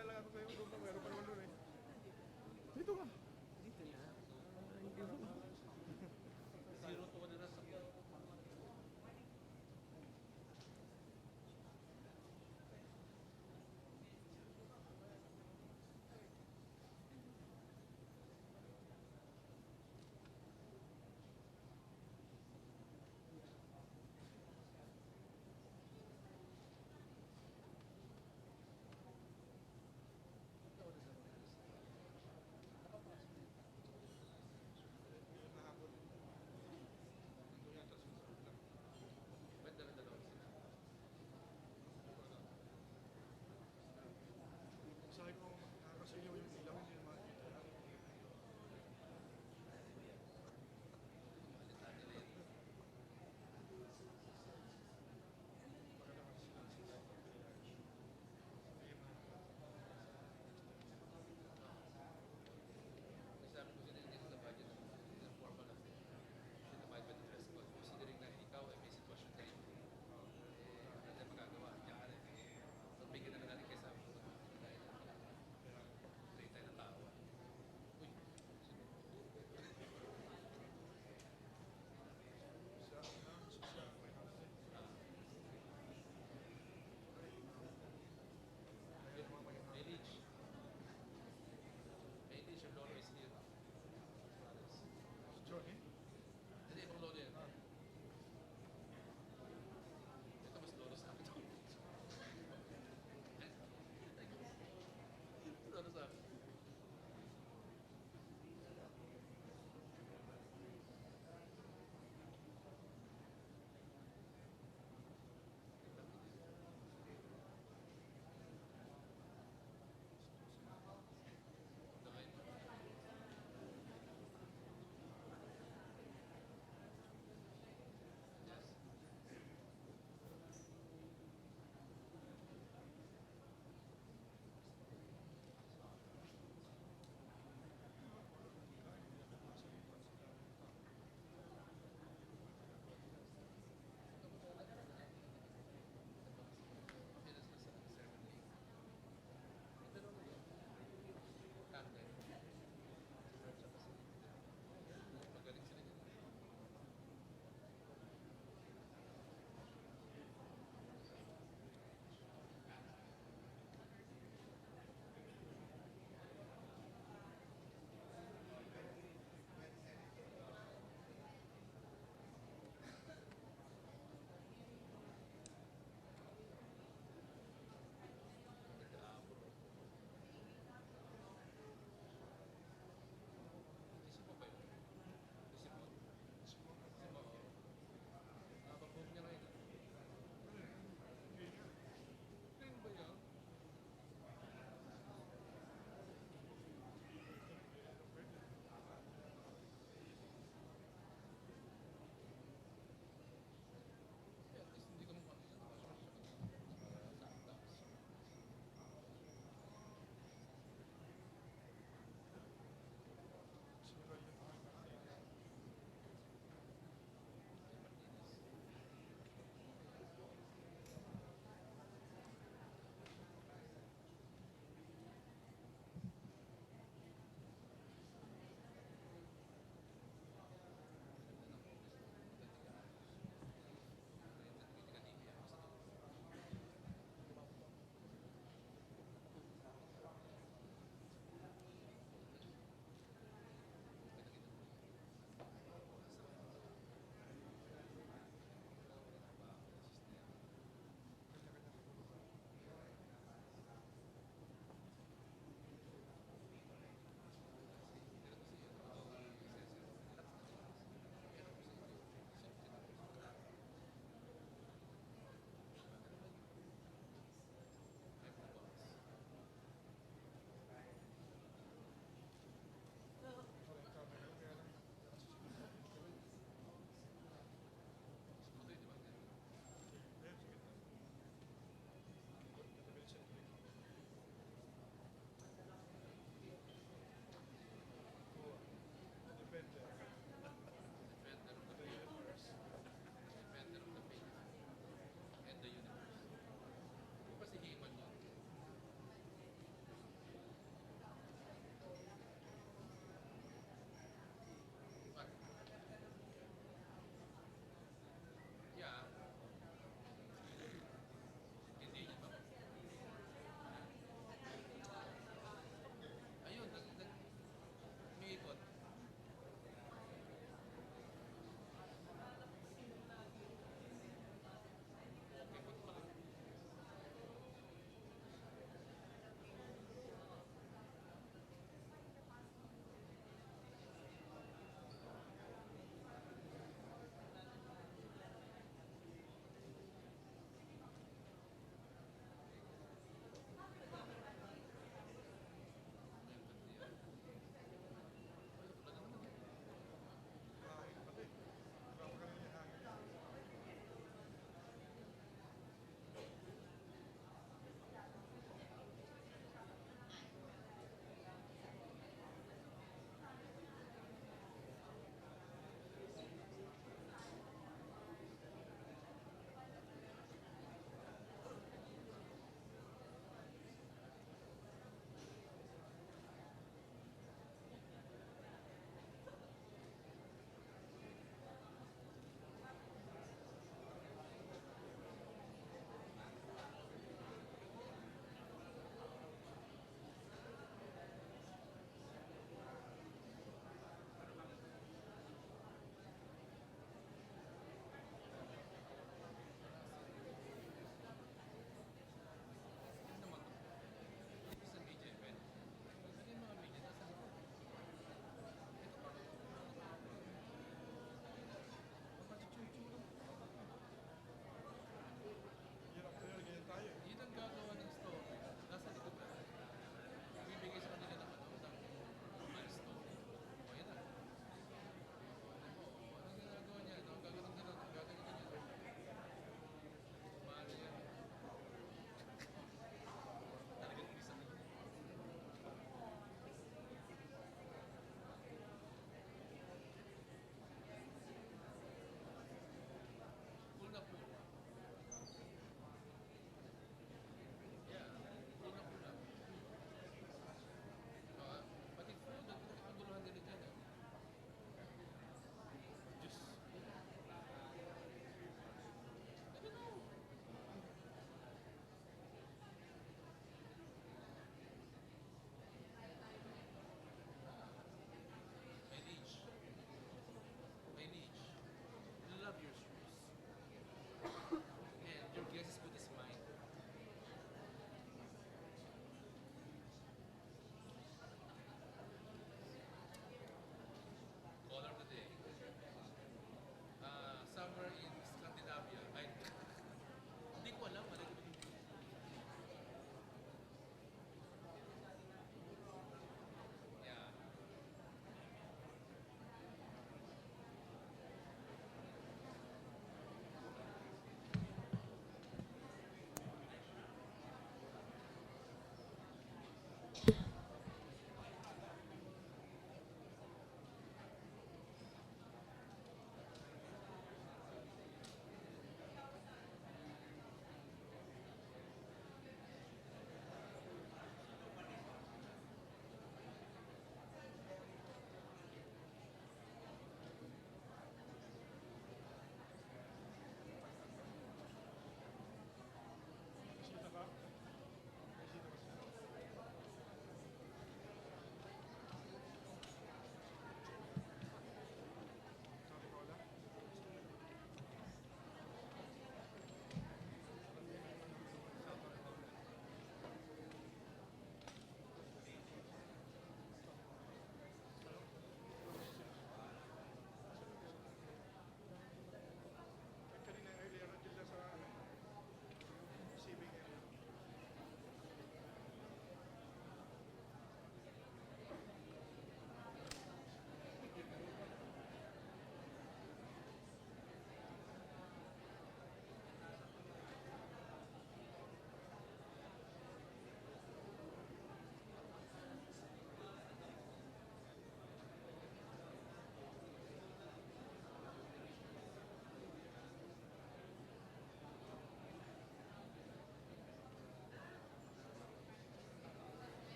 na lang ako sa'yo. Doon pa, meron pa naman doon eh. Dito ka. Dito na. Thank you. Zero to one na sa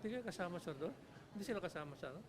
Hindi kayo kasama, sir, doon? Hindi sila kasama sa ano?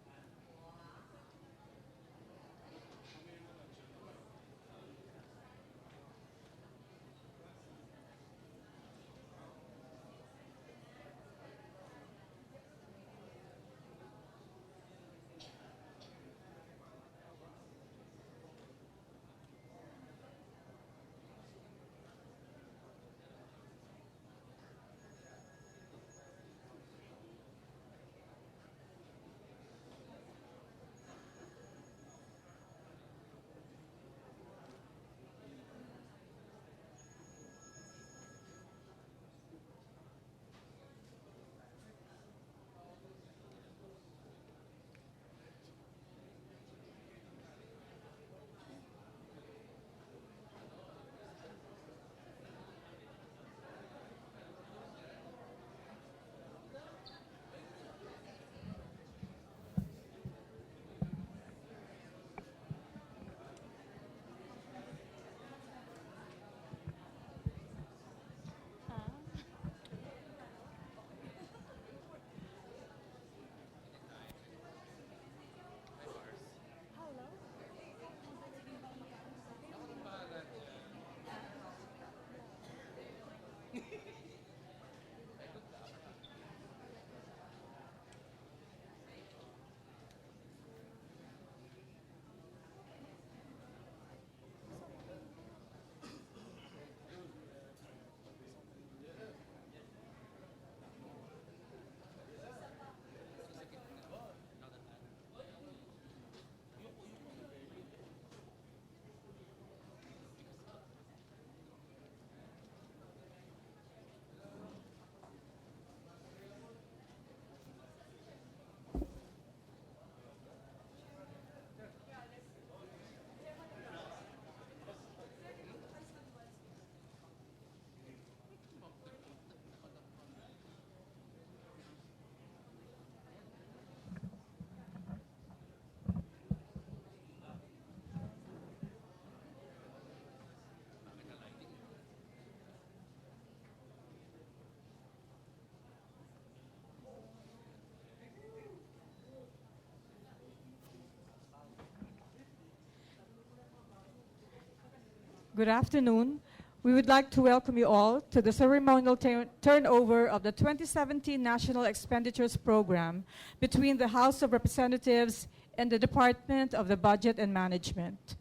Good afternoon. We would like to welcome you all to the ceremonial turnover of the 2017 National Expenditures Program between the House of Representatives and the Department of the Budget and Management.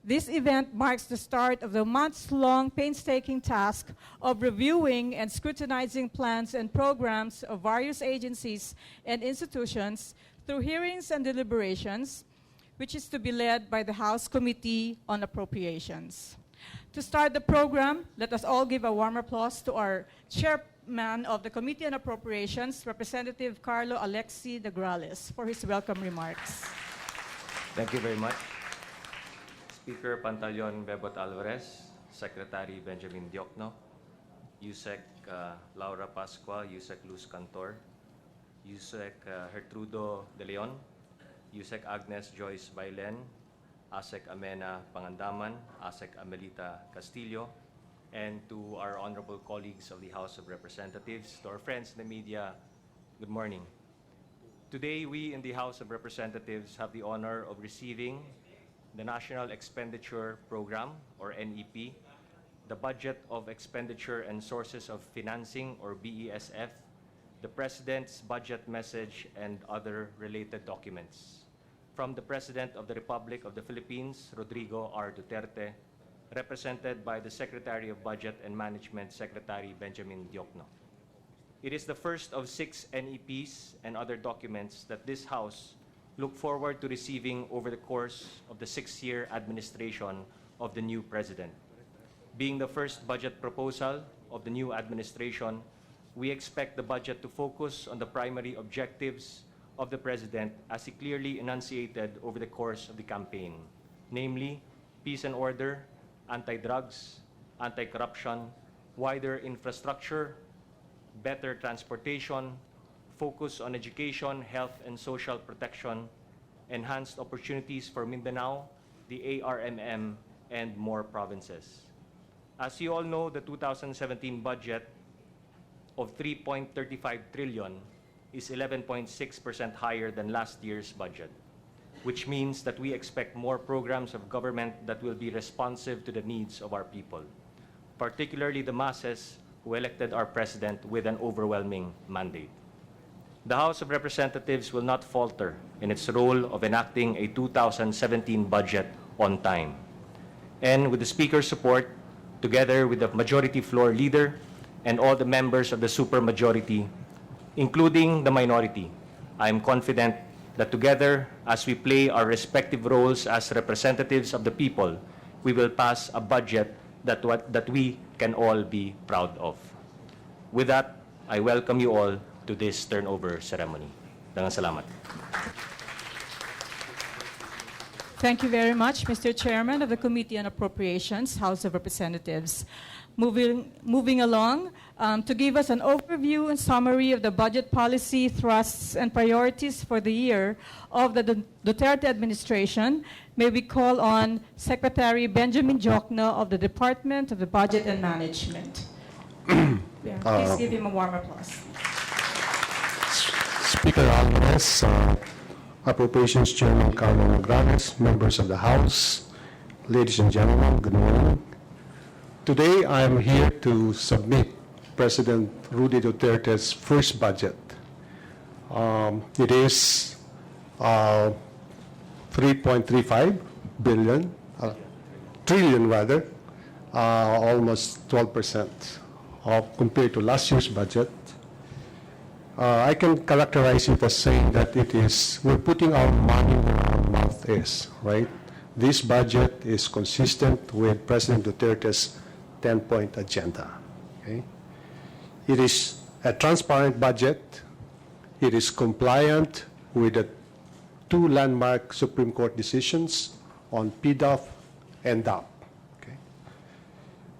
This event marks the start of the months-long painstaking task of reviewing and scrutinizing plans and programs of various agencies and institutions through hearings and deliberations, which is to be led by the House Committee on Appropriations. To start the program, let us all give a warm applause to our chairman of the Committee on Appropriations, Representative Carlo Alexi de Grales, for his welcome remarks. Thank you very much. Speaker Pantaleon Bebot Alvarez, Secretary Benjamin Diokno, Yusek Laura Pascua, Yusek Luz Cantor, Yusek Gertrudo De Leon, Yusek Agnes Joyce Bailen, Asek Amena Pangandaman, Asek Amelita Castillo, and to our honorable colleagues of the House of Representatives, to our friends in the media, good morning. Today, we in the House of Representatives have the honor of receiving the National Expenditure Program, or NEP, the Budget of Expenditure and Sources of Financing, or BESF, the President's Budget Message, and other related documents. From the President of the Republic of the Philippines, Rodrigo R. Duterte, represented by the Secretary of Budget and Management, Secretary Benjamin Diokno. It is the first of 6 NEPs and other documents that this House look forward to receiving over the course of the 6-year administration of the new President. Being the first budget proposal of the new administration, we expect the budget to focus on the primary objectives of the President as he clearly enunciated over the course of the campaign, namely peace and order, anti-drugs, anti-corruption, wider infrastructure, better transportation, focus on education, health, and social protection, enhanced opportunities for Mindanao, the ARMM, and more provinces. As you all know, the 2017 budget of 3.35 trillion is 11.6% higher than last year's budget, which means that we expect more programs of government that will be responsive to the needs of our people, particularly the masses who elected our president with an overwhelming mandate. The House of Representatives will not falter in its role of enacting a 2017 budget on time. And with the Speaker's support, together with the Majority Floor Leader and all the members of the supermajority, including the minority, I am confident that together, as we play our respective roles as representatives of the people, we will pass a budget that we can all be proud of. With that, I welcome you all to this turnover ceremony. Daghang salamat. Thank you very much, Mr. Chairman of the Committee on Appropriations, House of Representatives. Moving along, to give us an overview and summary of the budget policy thrusts and priorities for the year of the Duterte administration, may we call on Secretary Benjamin Diokno of the Department of the Budget and Management. Yeah, please give him a warm applause. Speaker Alvarez, Appropriations Chairman Carlo Nograles, members of the House, ladies and gentlemen, good morning. Today I am here to submit President Rudy Duterte's first budget. It is 3.35 billion, trillion rather, almost 12% compared to last year's budget. I can characterize it as saying that we're putting our money where our mouth is, right? This budget is consistent with President Duterte's 10-point agenda, okay? It is a transparent budget. It is compliant with the two landmark Supreme Court decisions on PDAF and DAP, okay?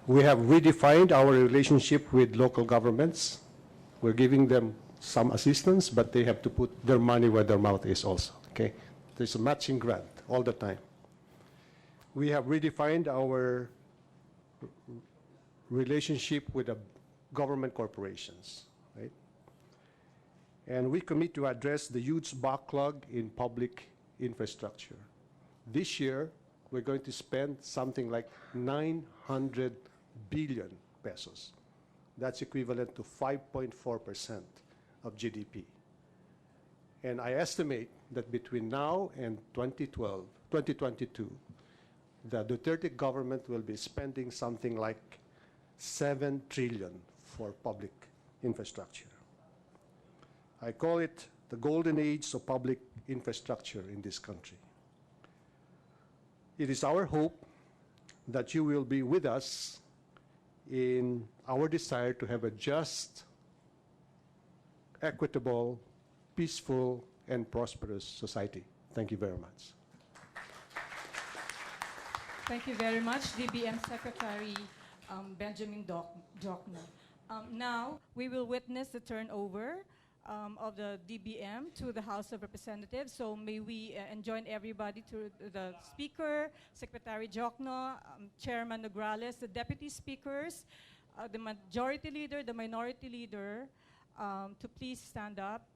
We have redefined our relationship with local governments. We're giving them some assistance, but they have to put their money where their mouth is also, okay? There's a matching grant all the time. We have redefined our relationship with the government corporations, right? And we commit to address the huge backlog in public infrastructure. This year, we're going to spend something like 900 billion pesos. That's equivalent to 5.4% of GDP. And I estimate that between now and 2022, the Duterte government will be spending something like 7 trillion for public infrastructure. I call it the golden age of public infrastructure in this country. It is our hope that you will be with us in our desire to have a just, equitable, peaceful, and prosperous society. Thank you very much. Thank you very much, DBM Secretary Benjamin Diokno. Now, we will witness the turnover of the DBM to the House of Representatives. So may we enjoin everybody to the Speaker, Secretary Diokno, Chairman Nograles, the Deputy Speakers, the Majority Leader, the Minority Leader, to please stand up.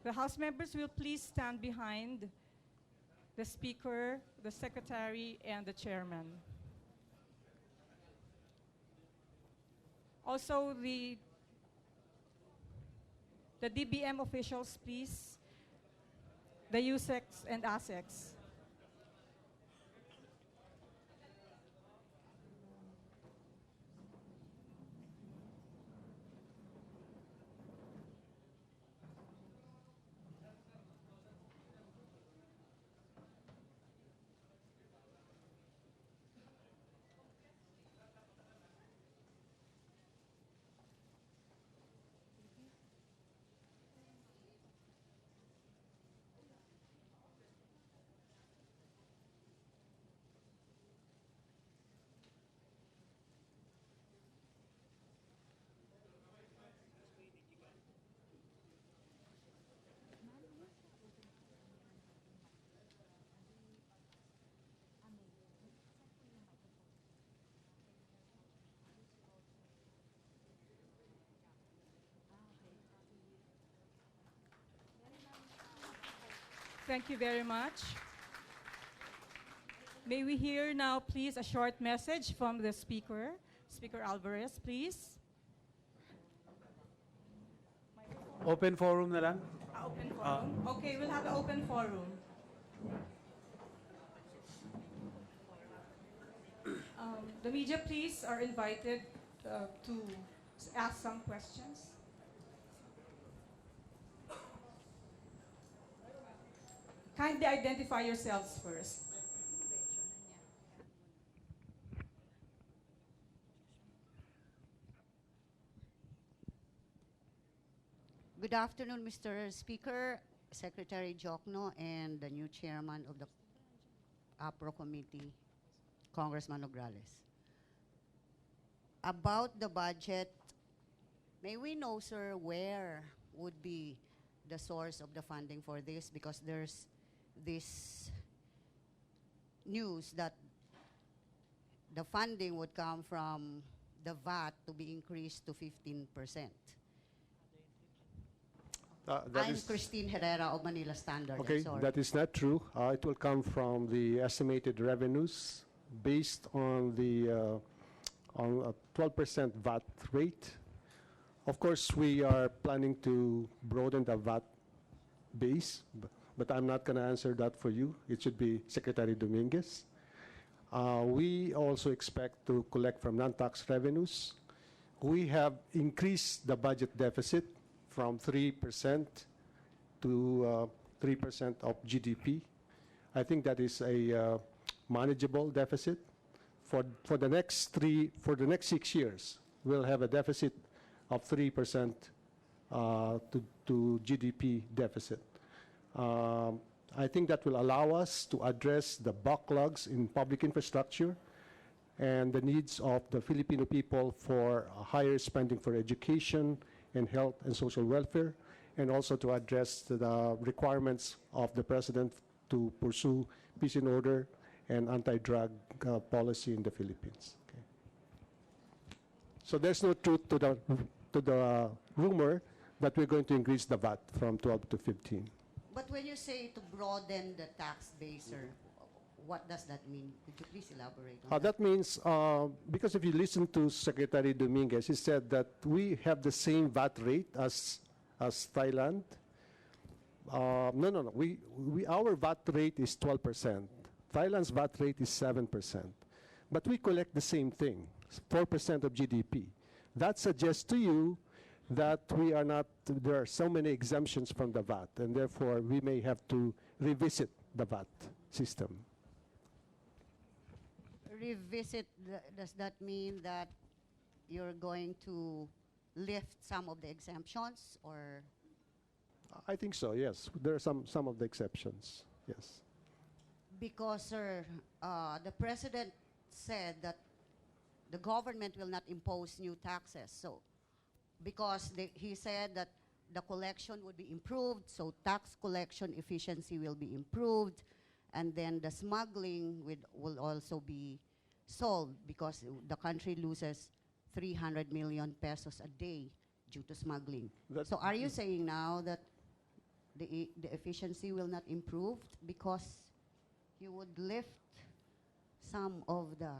The House members will please stand behind the Speaker, the Secretary, and the Chairman. Also, the DBM officials, please, the USECs and ASECs. Thank you very much. May we hear now, please, a short message from the speaker. Speaker Alvarez, please. Open forum na lang. Open forum. Okay, we'll have an open forum. The media, please, are invited to ask some questions. Kindly identify yourselves first. Good afternoon, Mr. Speaker, Secretary Jokno, and the new chairman of the APRO committee, Congressman Nograles. About the budget, may we know, sir, where would be the source of the funding for this? Because there's this news that the funding would come from the VAT to be increased to 15%. I'm Christine Herrera of Manila Standard. Okay, I'm sorry. that is not true. It will come from the estimated revenues based on the on a 12% VAT rate. Of course, we are planning to broaden the VAT base, but I'm not going to answer that for you. It should be Secretary Dominguez. We also expect to collect from non-tax revenues. We have increased the budget deficit from 3% to 3% of GDP. I think that is a manageable deficit. For the next 6 years, we'll have a deficit of 3% to GDP deficit. I think that will allow us to address the backlogs in public infrastructure and the needs of the Filipino people for higher spending for education and health and social welfare, and also to address the requirements of the President to pursue peace and order and anti-drug policy in the Philippines. Okay. So there's no truth to the rumor that we're going to increase the VAT from 12 to 15. But when you say to broaden the tax base, sir, what does that mean? Could you please elaborate on that? That means, because if you listen to Secretary Dominguez, he said that we have the same VAT rate as Thailand. No. Our VAT rate is 12%. Thailand's VAT rate is 7%. But we collect the same thing, 4% of GDP. That suggests to you that we are not, there are so many exemptions from the VAT, and therefore we may have to revisit the VAT system. Revisit, does that mean that you're going to lift some of the exemptions, or? I think so, yes. There are some of the exceptions, yes. Because, sir, the President said that the government will not impose new taxes. So, because he said that the collection would be improved, so tax collection efficiency will be improved, and then the smuggling will also be solved because the country loses 300 million pesos a day due to smuggling. So are you saying now that the efficiency will not improve because you would lift some of the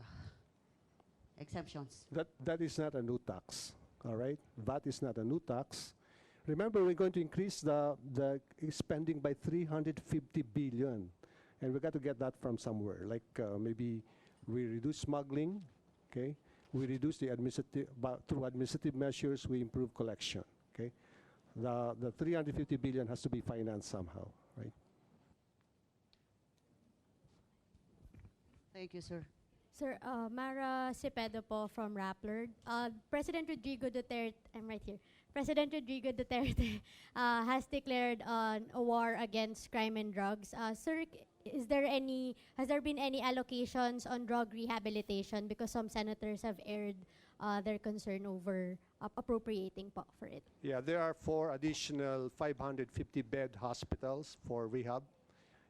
exemptions? That is not a new tax, all right? VAT is not a new tax. Remember, we're going to increase the spending by 350 billion, and we got to get that from somewhere. Like maybe we reduce smuggling, okay? We reduce the through administrative measures, we improve collection, okay? The 350 billion has to be financed somehow, right? Thank you, sir. Sir, Mara Cepedo po from Rappler. President Rodrigo Duterte, I'm right here. President Rodrigo Duterte has declared a war against crime and drugs. Sir, has there been any allocations on drug rehabilitation, because some senators have aired their concern over appropriating po for it? Yeah, there are 4 additional 550-bed hospitals for rehab,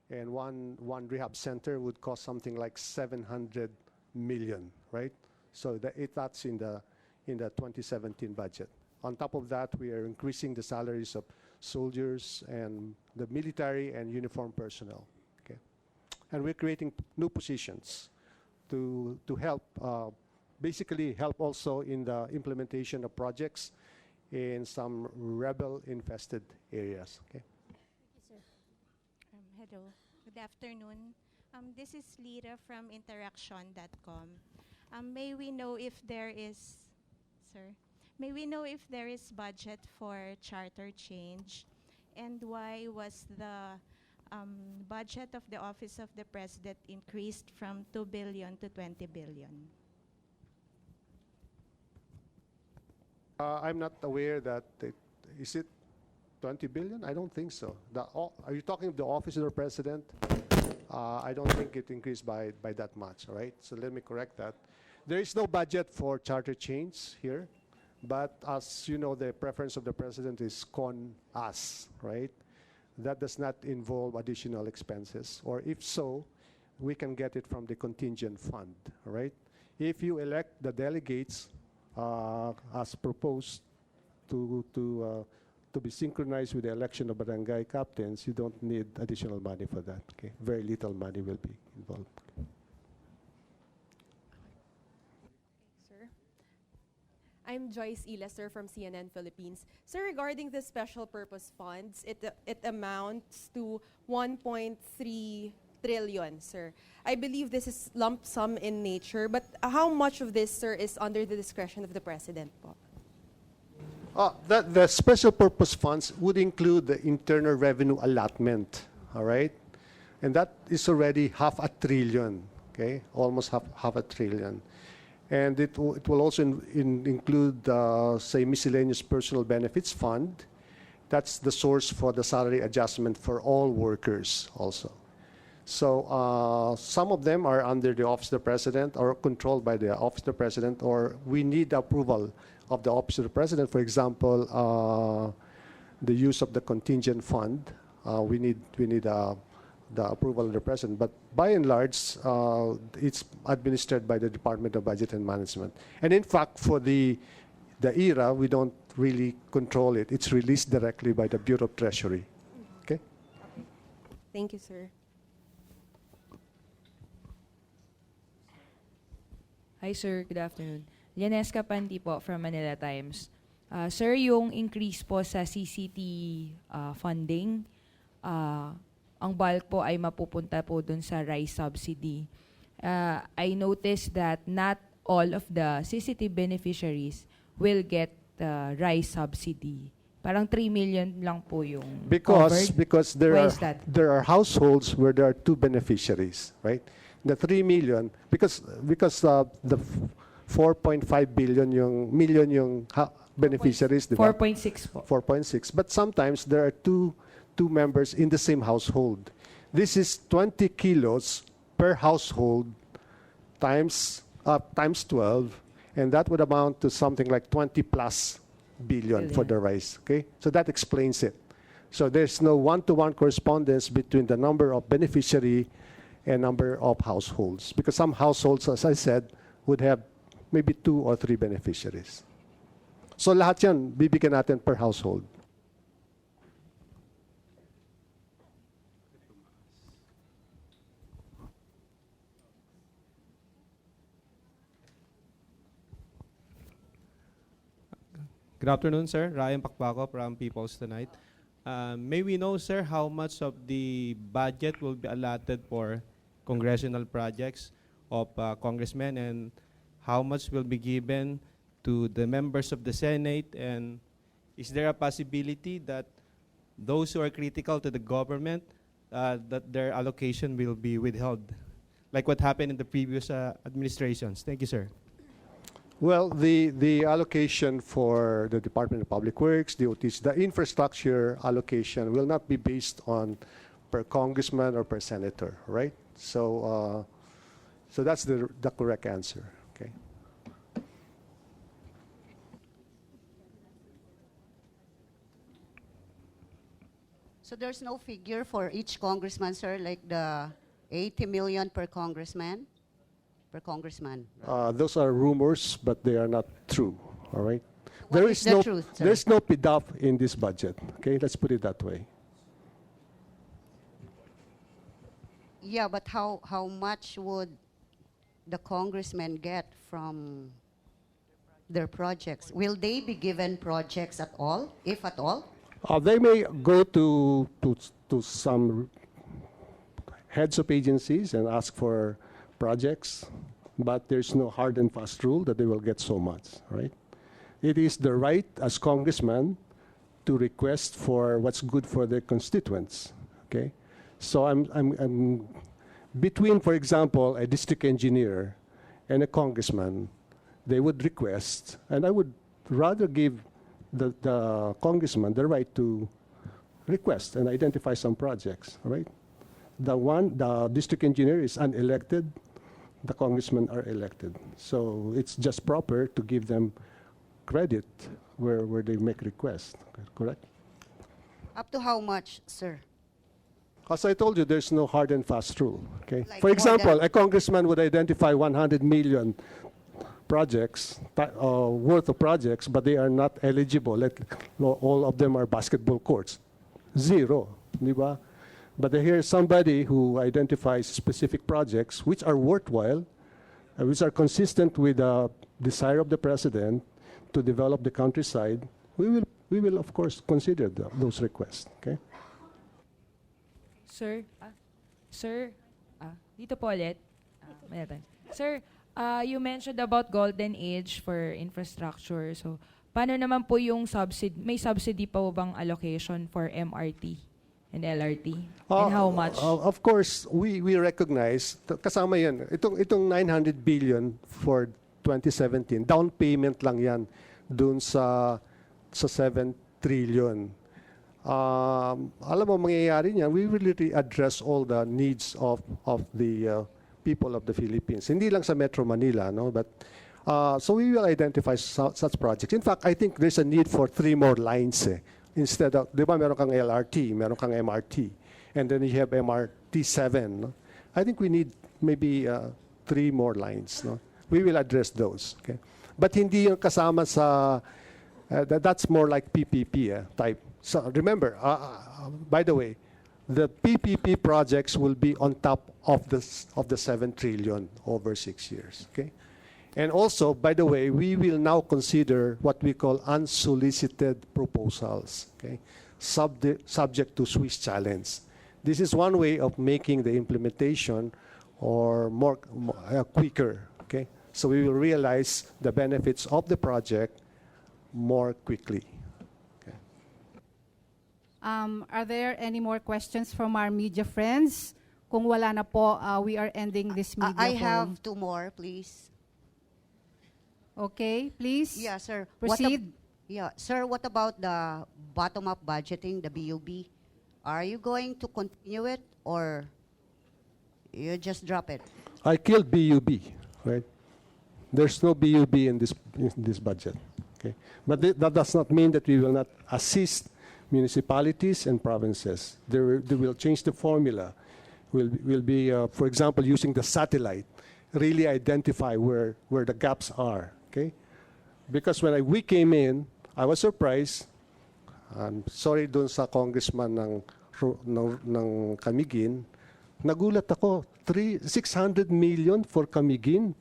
and one rehab center would cost something like 700 million, right? So that's in the 2017 budget. On top of that, we are increasing the salaries of soldiers and the military and uniformed personnel. Okay, and we're creating new positions to help, basically help also in the implementation of projects in some rebel-infested areas. Okay. Hello, good afternoon. This is Lira from Interaction.com. May we know if there is, sir, may we know if there is budget for charter change, and why was the budget of the Office of the President increased from 2 billion to 20 billion? I'm not aware that is it 20 billion? I don't think so. Are you talking of the Office of the President? I don't think it increased by that much, all right? So let me correct that. There is no budget for charter change here, but as you know, the preference of the President is con us, right? That does not involve additional expenses, or if so, we can get it from the contingent fund, all right? If you elect the delegates as proposed to be synchronized with the election of barangay captains, you don't need additional money for that. Okay, very little money will be involved. Sir, I'm Joyce Ilaster from CNN Philippines. Sir, regarding the special purpose funds, it amounts to 1.3 trillion, sir. I believe this is lump sum in nature, but how much of this, sir, is under the discretion of the President po? The special purpose funds would include the internal revenue allotment, all right? And that is already 500 billion, okay? Almost half a trillion. And it will also include, say, miscellaneous personal benefits fund. That's the source for the salary adjustment for all workers also. So some of them are under the Office of the President or controlled by the Office of the President, or we need approval of the Office of the President. For example, the use of the contingent fund, we need the approval of the President. But by and large, it's administered by the Department of Budget and Management. And in fact, for the ERA, we don't really control it. It's released directly by the Bureau of Treasury. Okay? Thank you, sir. Hi, sir. Good afternoon. Lianesca Panti po from Manila Times. Sir, yung increase po sa CCT funding, ang bulk po ay mapupunta po dun sa rice subsidy. I noticed that not all of the CCT beneficiaries will get rice subsidy. Parang 3 million lang po yung covered. Because there are households where there are 2 beneficiaries, right? The 3 million, because the 4.5 billion million yung beneficiaries, 4.6 po. 4.6. But sometimes there are two members in the same household. This is 20 kilos per household times 12, and that would amount to something like 20 plus billion for the rice. Okay, so that explains it. So there's no one-to-one correspondence between the number of beneficiary and number of households, because some households, as I said, would have maybe 2 or 3 beneficiaries. So lahat yan, bibigyan natin per household. Good afternoon, sir. Ryan Pakbako from People's Tonight. May we know, sir, how much of the budget will be allotted for congressional projects of congressmen, and how much will be given to the members of the Senate? And is there a possibility that those who are critical to the government, that their allocation will be withheld, like what happened in the previous administrations? Thank you, sir. Well, the allocation for the Department of Public Works, DOTs, the infrastructure allocation will not be based on per congressman or per senator, right? So, so that's the correct answer. Okay. So there's no figure for each congressman, sir, like the 80 million per congressman? Per congressman. Those are rumors, but they are not true, all right? What is the truth, sir? There's no PDAF in this budget. Okay, let's put it that way. Yeah, but how much would the congressmen get from their projects? Will they be given projects at all, if at all? They may go to some heads of agencies and ask for projects, but there's no hard and fast rule that they will get so much, right? It is the right as congressman to request for what's good for their constituents, okay? So I'm between, for example, a district engineer and a congressman, they would request, and I would rather give the congressman the right to request and identify some projects, right? The district engineer is unelected, the congressmen are elected. So it's just proper to give them credit where they make requests, correct? Up to how much, sir? As I told you, there's no hard and fast rule, okay? Like For more example, than- a congressman would identify 100 million projects, worth of projects, but they are not eligible. All of them are basketball courts. Zero, di ba? But here somebody who identifies specific projects which are worthwhile, which are consistent with the desire of the president to develop the countryside, we will of course consider those requests, okay? Sir, dito po ulit. Sir, you mentioned about golden age for infrastructure. So, paano naman po yung may subsidy pa po bang allocation for MRT and LRT? And how much? Of course, we recognize, kasama yan, itong 900 billion for 2017, down payment lang yan dun sa 7 trillion. Alam mo, mangyayari niyan, we will really address all the needs of the people of the Philippines. Hindi lang sa Metro Manila, no? But so we will identify such projects. In fact, I think there's a need for 3 more lines. Instead of, di ba, meron kang LRT, meron kang MRT, and then you have MRT 7. No? I think we need maybe 3 more lines. No? We will address those. Okay? But hindi yung kasama sa, that's more like PPP type. So remember, by the way, the PPP projects will be on top of the 7 trillion over 6 years. Okay? And also, by the way, we will now consider what we call unsolicited proposals, okay? Subject to Swiss challenge. This is one way of making the implementation or more quicker, okay? So we will realize the benefits of the project more quickly. Okay. Are there any more questions from our media friends? Kung wala na po, we are ending this media I forum. have 2 more, please. Okay, please. Yeah, sir. Proceed. Sir, what about the bottom-up budgeting, the BUB? Are you going to continue it or you just drop it? I killed BUB, right? There's no BUB in this budget, okay? But that does not mean that we will not assist municipalities and provinces. They will change the formula. Will be, for example, using the satellite, really identify where the gaps are, okay? Because when we came in, I was surprised. I'm sorry dun sa congressman ng Camiguin. Nagulat ako, 600 million for Camiguin.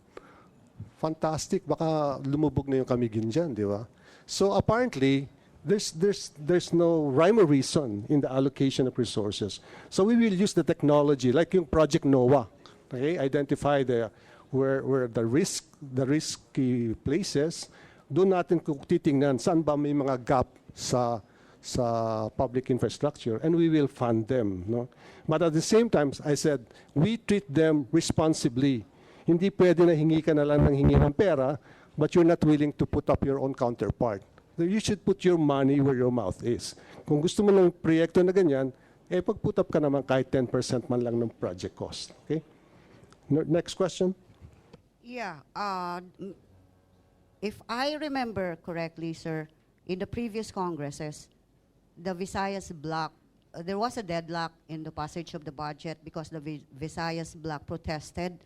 Fantastic, baka lumubog na yung Camiguin dyan, di ba? So apparently, there's no rhyme or reason in the allocation of resources. So we will use the technology, like yung Project NOAA, okay? Identify where the risky places. Doon natin titingnan saan ba may mga gap sa public infrastructure, and we will fund them. No? But at the same time, I said, we treat them responsibly. Hindi pwede na hingi ka na lang ng hingi ng pera, but you're not willing to put up your own counterpart. You should put your money where your mouth is. Kung gusto mo ng proyekto na ganyan, pag-put up ka naman kahit 10% man lang ng project cost. Okay? Next question. Yeah. If I remember correctly, sir, in the previous Congresses, the Visayas Bloc, there was a deadlock in the passage of the budget because the Visayas Bloc protested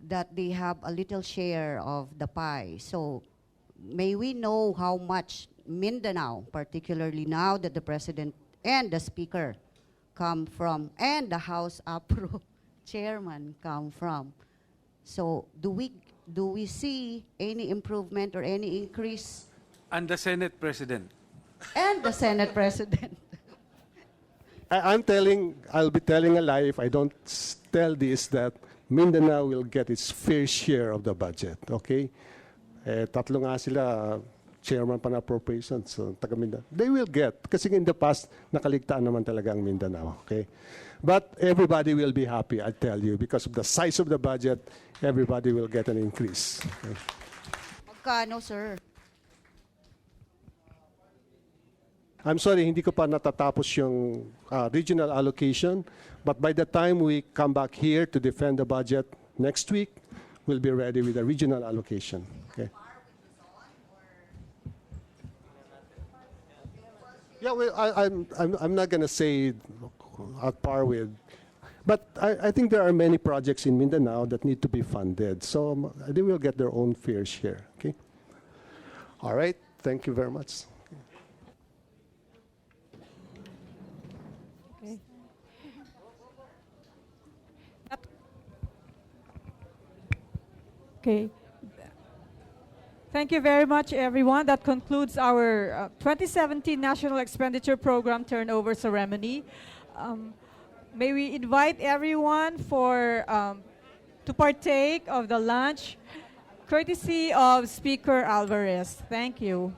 that they have a little share of the pie. So may we know how much Mindanao, particularly now that the President and the Speaker come from, and the House APRO Chairman come from? So do we see any improvement or any increase? And the Senate President. And the Senate President. I'll be telling a lie if I don't tell this, that Mindanao will get its fair share of the budget, okay? Tatlo nga sila, chairman pa na appropriations, so taga Mindanao. They will get, kasi in the past, nakaligtaan naman talaga ang Mindanao, okay? But everybody will be happy, I tell you, because of the size of the budget, everybody will get an increase. Okay? Magkano, sir? I'm sorry, hindi ko pa natatapos yung regional allocation, but by the time we come back here to defend the budget next week, we'll be ready with the regional allocation. Okay. Yeah, well, I'm not going to say at par with, but I think there are many projects in Mindanao that need to be funded, so they will get their own fair share. Okay. All right. Thank you very much. Okay. Thank you very much, everyone. That concludes our 2017 National Expenditure Program Turnover Ceremony. May we invite everyone to partake of the lunch, courtesy of Speaker Alvarez. Thank you.